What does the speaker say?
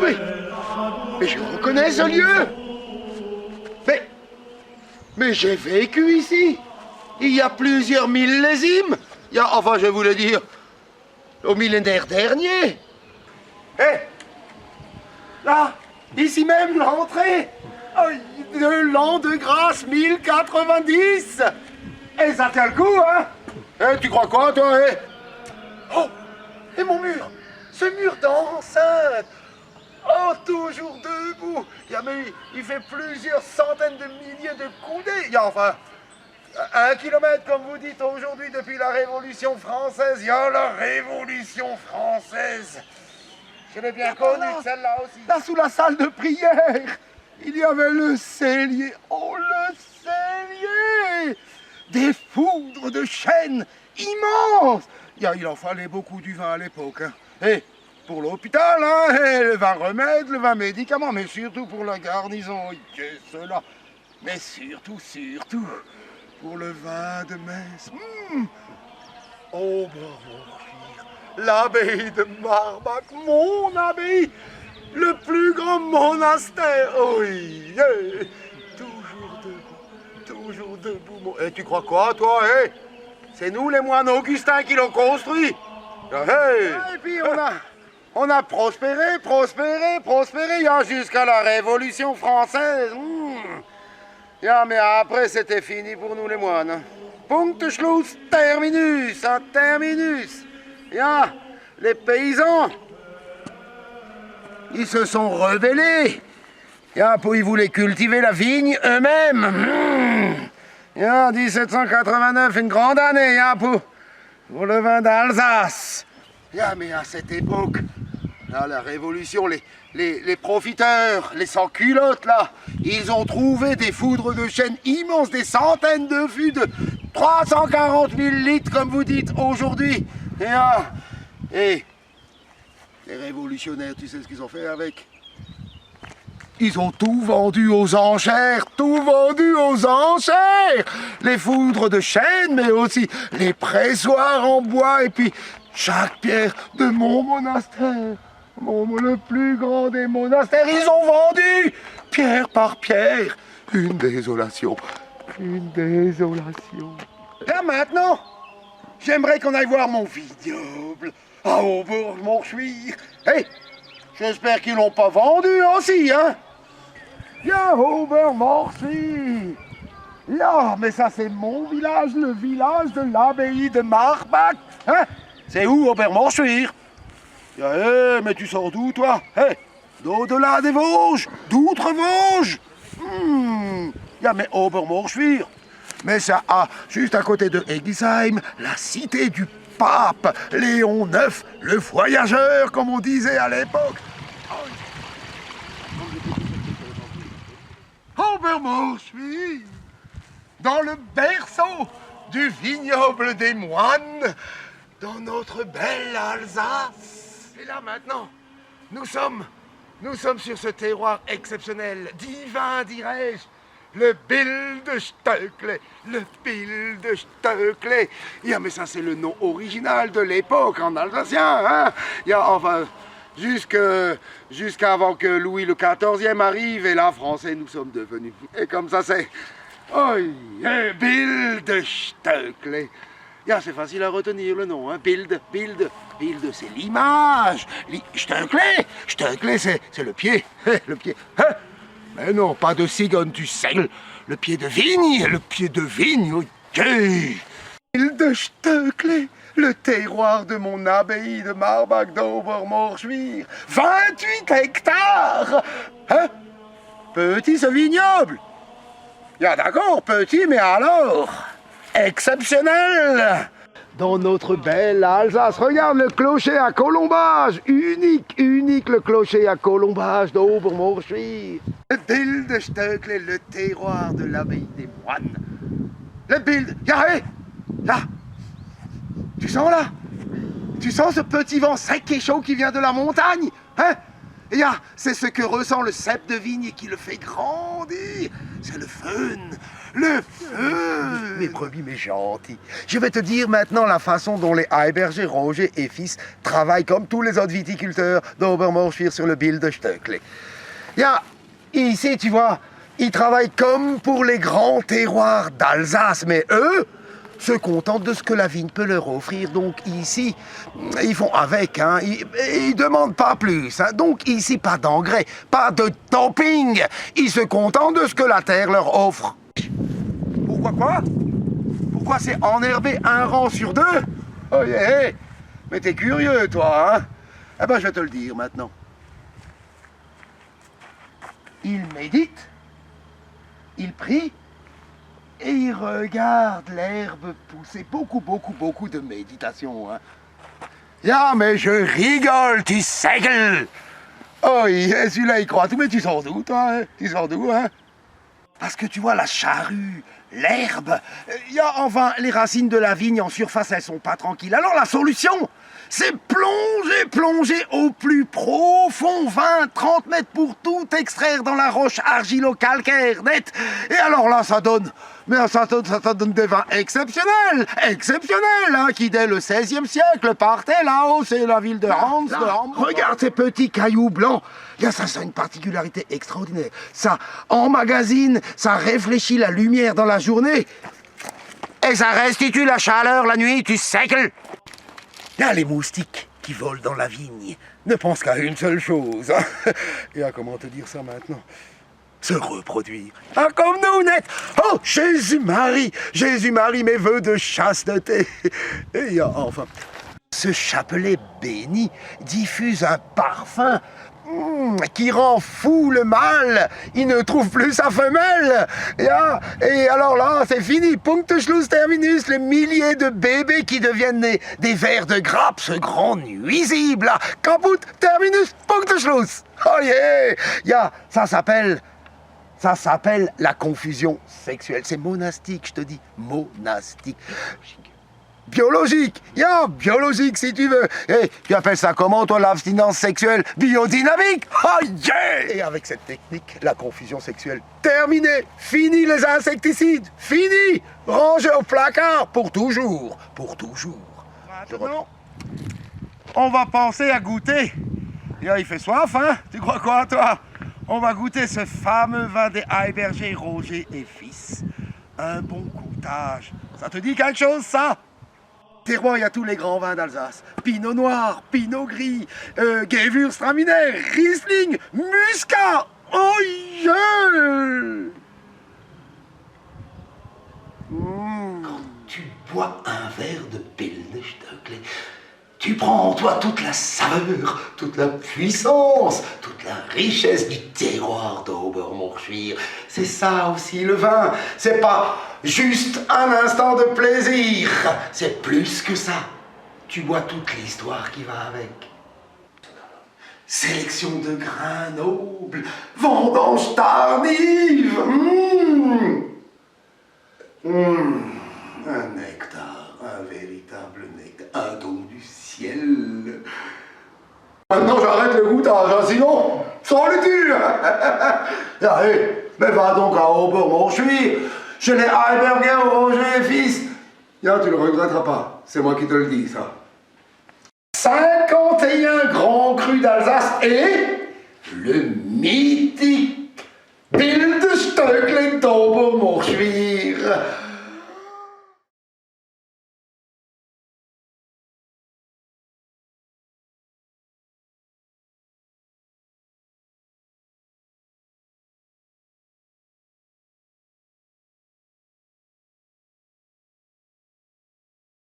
mais je reconnais ce lieu. Mais j'ai vécu ici. Il y a plusieurs millésimes. Enfin, je voulais dire, au millénaire dernier. Là, ici même, l'entrée de l'an de grâce 1090. Et ça tient le coup, hein? Tu crois quoi, toi, Oh, et mon mur, ce mur d'enceinte. Oh, toujours debout. Mais il fait plusieurs centaines de milliers de coudées. Enfin, 1 kilomètre, comme vous dites aujourd'hui, depuis la Révolution française. Il y a la Révolution française. Je l'ai bien connue, celle-là aussi. Là, sous la salle de prière, il y avait le cellier. Oh, le cellier! Des foudres de chêne immenses. Il en fallait beaucoup du vin à l'époque. Hein. Pour l'hôpital, hein, le vin remède, le vin médicament, mais surtout pour la garnison, cela. Mais surtout, pour le vin de messe. Oh, bon, l'abbaye de Marbach, mon abbaye, le plus grand monastère. Oui, toujours debout. Et tu crois quoi, toi, C'est nous, les moines Augustins, qui l'ont construit. Et puis on a prospéré, jusqu'à la Révolution française. Mais après, c'était fini pour nous, les moines. Punkt, Schluss, terminus, terminus. Les paysans, ils se sont rebellés. Ils voulaient cultiver la vigne eux-mêmes. 1789, une grande année, pour le vin d'Alsace. Mais à cette époque, la Révolution, les profiteurs, les sans-culottes, là, ils ont trouvé des foudres de chêne immenses, des centaines de fûts de 340 000 litres, comme vous dites aujourd'hui. Et les révolutionnaires, tu sais ce qu'ils ont fait avec? Ils ont tout vendu aux enchères, Les foudres de chêne, mais aussi les pressoirs en bois, et puis chaque pierre de mon monastère, le plus grand des monastères, ils ont vendu, pierre par pierre. Une désolation. Là maintenant, j'aimerais qu'on aille voir mon vignoble à Aubourg-Morchuir. J'espère qu'ils l'ont pas vendu aussi, hein? Aubourg-Morchuir. Mais ça c'est mon village, le village de l'abbaye de Marbach. C'est où, Aubourg-Morchuir? Mais tu sors d'où, toi? D'au-delà des Vosges, d'outre-Vosges. Mais Aubourg-Morchuir. Mais ça juste à côté de Egisheim, la cité du pape Léon IX, le voyageur, comme on disait à l'époque. Aubourg-Morchuir, dans le berceau du vignoble des moines, dans notre belle Alsace. Et là maintenant, nous sommes sur ce terroir exceptionnel, divin dirais-je, le Bildestöckle. Mais ça c'est le nom original de l'époque en alsacien, hein. Jusqu'avant que Louis le XIVe arrive, et là, français, nous sommes devenus. Et comme ça, c'est... Bildestöckle. C'est facile à retenir le nom, hein. Bild, c'est l'image. Stöckle, c'est le pied. Le pied. Mais non, pas de cigogne, tu sais. Le pied de vigne, ok. Bildestöckle. Le terroir de mon abbaye de Marbach d'Aubourg-Morchuir. 28 hectares. Petit ce vignoble. D'accord, petit, mais alors exceptionnel. Dans notre belle Alsace, regarde le clocher à colombage. Unique le clocher à colombage d'Aubourg-Morchuir. Le Bildestöckle, le terroir de l'abbaye des moines. Le Bild... Là. Tu sens là? Tu sens ce petit vent sec et chaud qui vient de la montagne? Ya, c'est ce que ressent le cep de vigne et qui le fait grandir. C'est le fun. Le fun. Mes brebis, mes gentils. Je vais te dire maintenant la façon dont les Heiberger Roger et Fils travaillent comme tous les autres viticulteurs d'Obermorschwihr sur le Bild de Stöckli. Ya, ici, tu vois, ils travaillent comme pour les grands terroirs d'Alsace, mais eux se contentent de ce que la vigne peut leur offrir. Donc ici, ils font avec, hein. Ils demandent pas plus. Hein. Donc ici, pas d'engrais, pas de topping. Ils se contentent de ce que la terre leur offre. Pourquoi quoi? Pourquoi c'est enherbé un rang sur deux? Oh yeah. Mais t'es curieux, toi, hein? Eh ben, je vais te le dire maintenant. Ils méditent, ils prient, et il regarde l'herbe pousser. Beaucoup de méditation. Hein. Ya, mais je rigole, tu sais. Oh, celui-là, il croit tout, mais tu sors d'où, toi? Hein? Tu sors d'où, hein? Parce que tu vois, la charrue, l'herbe, enfin, les racines de la vigne en surface, elles sont pas tranquilles. Alors la solution, c'est plonger au plus profond, 20-30 mètres pour tout extraire dans la roche argilo-calcaire nette. Et alors là, ça donne des vins exceptionnels, hein, qui dès le XVIe siècle partaient là-haut, c'est la ville de Reims, de Hambourg. Regarde ces petits cailloux blancs. Ça a une particularité extraordinaire. Ça emmagasine, ça réfléchit la lumière dans la journée et ça restitue la chaleur la nuit, tu sais que... Les moustiques qui volent dans la vigne ne pensent qu'à une seule chose. Hein. Et comment te dire ça maintenant? Se reproduire. Ah, comme nous, net. Oh, Jésus-Marie, mes vœux de chasteté. Et enfin, ce chapelet béni diffuse un parfum qui rend fou le mâle. Il ne trouve plus sa femelle. Et alors là, c'est fini. Punktschluss terminus. Les milliers de bébés qui deviennent des vers de grappe, ce grand nuisible. Là. Caput terminus. Punktschluss. Oh yeah. Ça s'appelle la confusion sexuelle. C'est monastique, je te dis. Monastique. Biologique, biologique si tu veux. Et tu appelles ça comment, toi, l'abstinence sexuelle biodynamique? Oh yeah! Et avec cette technique, la confusion sexuelle terminée. Fini les insecticides, fini. Rangé au placard pour toujours, pour toujours. Maintenant, on va penser à goûter. Il fait soif, hein? Tu crois quoi, toi? On va goûter ce fameux vin des Heiberger Roger et Fils. Un bon goûtage. Ça te dit quelque chose, ça? Terroir, il y a tous les grands vins d'Alsace. Pinot noir, Pinot gris, Gewürztraminer, Riesling, Muscat. Oh yeah! Quand tu bois un verre de Bild de Stöckli, tu prends en toi toute la saveur, toute la puissance, toute la richesse du terroir d'Obermorschwihr. C'est ça aussi le vin. C'est pas juste un instant de plaisir. C'est plus que ça. Tu bois toute l'histoire qui va avec. Sélection de grains nobles, vendange tardive. Un nectar, un véritable nectar, un don du ciel. Maintenant j'arrête le goûtage, hein, sinon, solitude. Allez, mais va donc à Obermorschwihr, chez les Heiberger Roger et Fils. Tu le regretteras pas, c'est moi qui te le dis, ça. 51 grands crus d'Alsace et le mythique